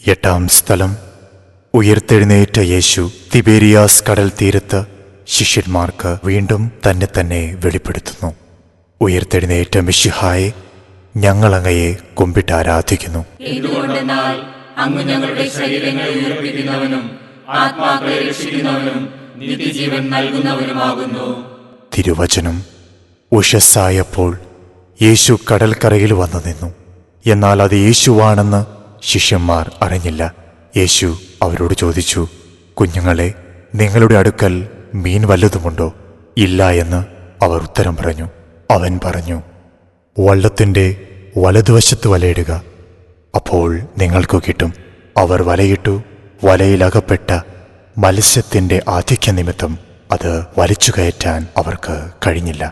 എട്ടാം സ്ഥലം. ഉയിർത്തെഴുന്നേറ്റ യേശു തിബേരിയാസ് കടൽ തീരത്ത് ശിഷ്യന്മാർക്ക് വീണ്ടും തന്നെ വെളിപ്പെടുത്തുന്നു. ഉയിർത്തെഴുന്നേറ്റ മിശിഹായെ, ഞങ്ങൾ അങ്ങയെ കുമ്പിട്ട് ആരാധിക്കുന്നു. എന്തുകൊണ്ടെന്നാൽ അങ്ങ് ഞങ്ങളുടെ ശരീരങ്ങളെ ഉയർപ്പിക്കുന്നവനും ആത്മാക്കളെ രക്ഷിക്കുന്നവനും നിത്യജീവൻ നൽകുന്നവനുമാകുന്നു. തിരുവചനം. ഉഷസ്സായപ്പോൾ യേശു കടൽക്കരയിൽ വന്നു നിന്നു. എന്നാൽ അത് യേശുവാണെന്ന് ശിഷ്യന്മാർ അറിഞ്ഞില്ല. യേശു അവരോട് ചോദിച്ചു, കുഞ്ഞുങ്ങളെ, നിങ്ങളുടെ അടുക്കൽ മീൻ വല്ലതുമുണ്ടോ? ഇല്ല എന്ന് അവർ ഉത്തരം പറഞ്ഞു. അവൻ പറഞ്ഞു, വള്ളത്തിൻ്റെ വലതുവശത്ത് വലയിടുക, അപ്പോൾ നിങ്ങൾക്ക് കിട്ടും. അവർ വലയിട്ടു. വലയിലകപ്പെട്ട മത്സ്യത്തിൻ്റെ ആധിക്യ നിമിത്തം അത് വലിച്ചു കയറ്റാൻ അവർക്ക് കഴിഞ്ഞില്ല.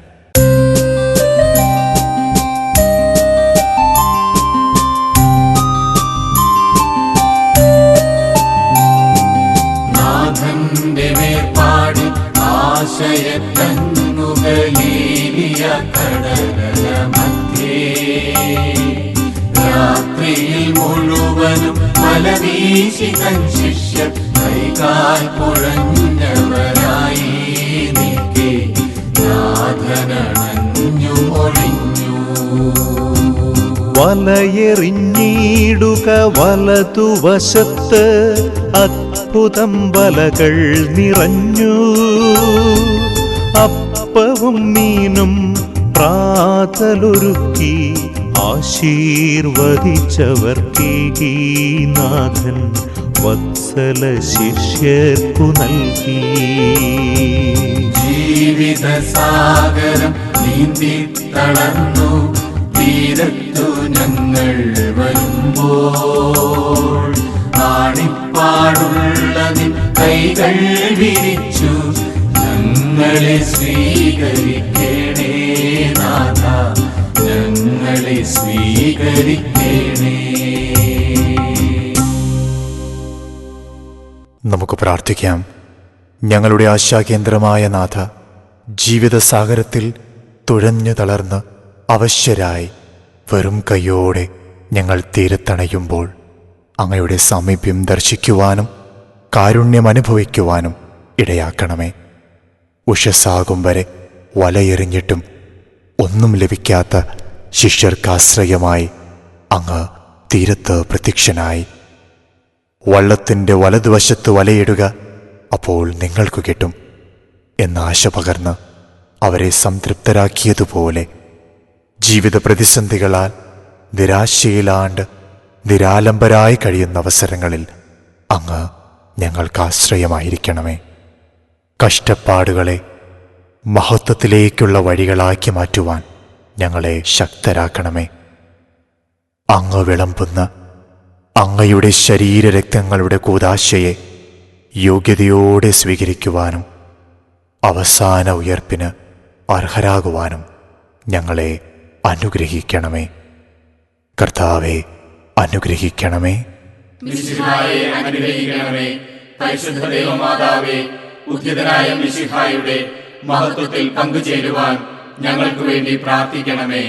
രാത്രിയിൽ മുഴുവനും വലവീശി തൻ ശിഷ്യർ കൈകാൽ പുഴഞ്ഞവരായി നിൽക്കെ നാഥനണഞ്ഞു ഒഴിഞ്ഞു. വലയെറിഞ്ഞിടുക വലതുവശത്ത്, അത്ഭുതം വലകൾ നിറഞ്ഞു. അപ്പവും മീനും പ്രാതലൊരുക്കി ആശീർവദിച്ചവർക്കീ നാഥൻ വത്സല ശിഷ്യർക്കു നൽകി. ജീവിതസാഗരം നീന്തി തളർന്നു തീരത്തു ഞങ്ങൾ വരുമ്പോൾ ആണിപ്പാടുള്ള നിൻ കൈകൾ വിരിച്ചു ഞങ്ങളെ സ്വീകരിക്കണേ നാഥ, ഞങ്ങളെ സ്വീകരിക്കണേ. നമുക്ക് പ്രാർത്ഥിക്കാം. ഞങ്ങളുടെ ആശാകേന്ദ്രമായ നാഥ, ജീവിതസാഗരത്തിൽ തുഴഞ്ഞു തളർന്ന് അവശ്യരായി വെറും കൈയോടെ ഞങ്ങൾ തീരത്തണയുമ്പോൾ അങ്ങയുടെ സാമീപ്യം ദർശിക്കുവാനും കാരുണ്യം അനുഭവിക്കുവാനും ഇടയാക്കണമേ. ഉഷസ്സാകും വരെ വലയെറിഞ്ഞിട്ടും ഒന്നും ലഭിക്കാത്ത ശിഷ്യർക്കാശ്രയമായി അങ്ങ് തീരത്ത് പ്രത്യക്ഷനായി. വള്ളത്തിൻ്റെ വലതുവശത്ത് വലയിടുക, അപ്പോൾ നിങ്ങൾക്ക് കിട്ടും എന്ന ആശ പകർന്ന് അവരെ സംതൃപ്തരാക്കിയതുപോലെ ജീവിത പ്രതിസന്ധികളാൽ നിരാശയിലാണ്ട് നിരാലംബരായി കഴിയുന്ന അവസരങ്ങളിൽ അങ്ങ് ഞങ്ങൾക്കാശ്രയമായിരിക്കണമേ. കഷ്ടപ്പാടുകളെ മഹത്വത്തിലേക്കുള്ള വഴികളാക്കി മാറ്റുവാൻ ഞങ്ങളെ ശക്തരാക്കണമേ. അങ്ങ് വിളമ്പുന്ന അങ്ങയുടെ ശരീരരക്തങ്ങളുടെ കൂദാശയെ യോഗ്യതയോടെ സ്വീകരിക്കുവാനും അവസാന ഉയർപ്പിന് അർഹരാകുവാനും ഞങ്ങളെ അനുഗ്രഹിക്കണമേ. കർത്താവെ, അനുഗ്രഹിക്കണമേ. മിശിഹായെ അനുഗ്രഹിക്കണമേ. പരിശുദ്ധ ദൈവമാതാവേ, ഉദ്ധിതനായ മിശിഹായുടെ മഹത്വത്തിൽ പങ്കുചേരുവാൻ ഞങ്ങൾക്ക് വേണ്ടി പ്രാർത്ഥിക്കണമേ.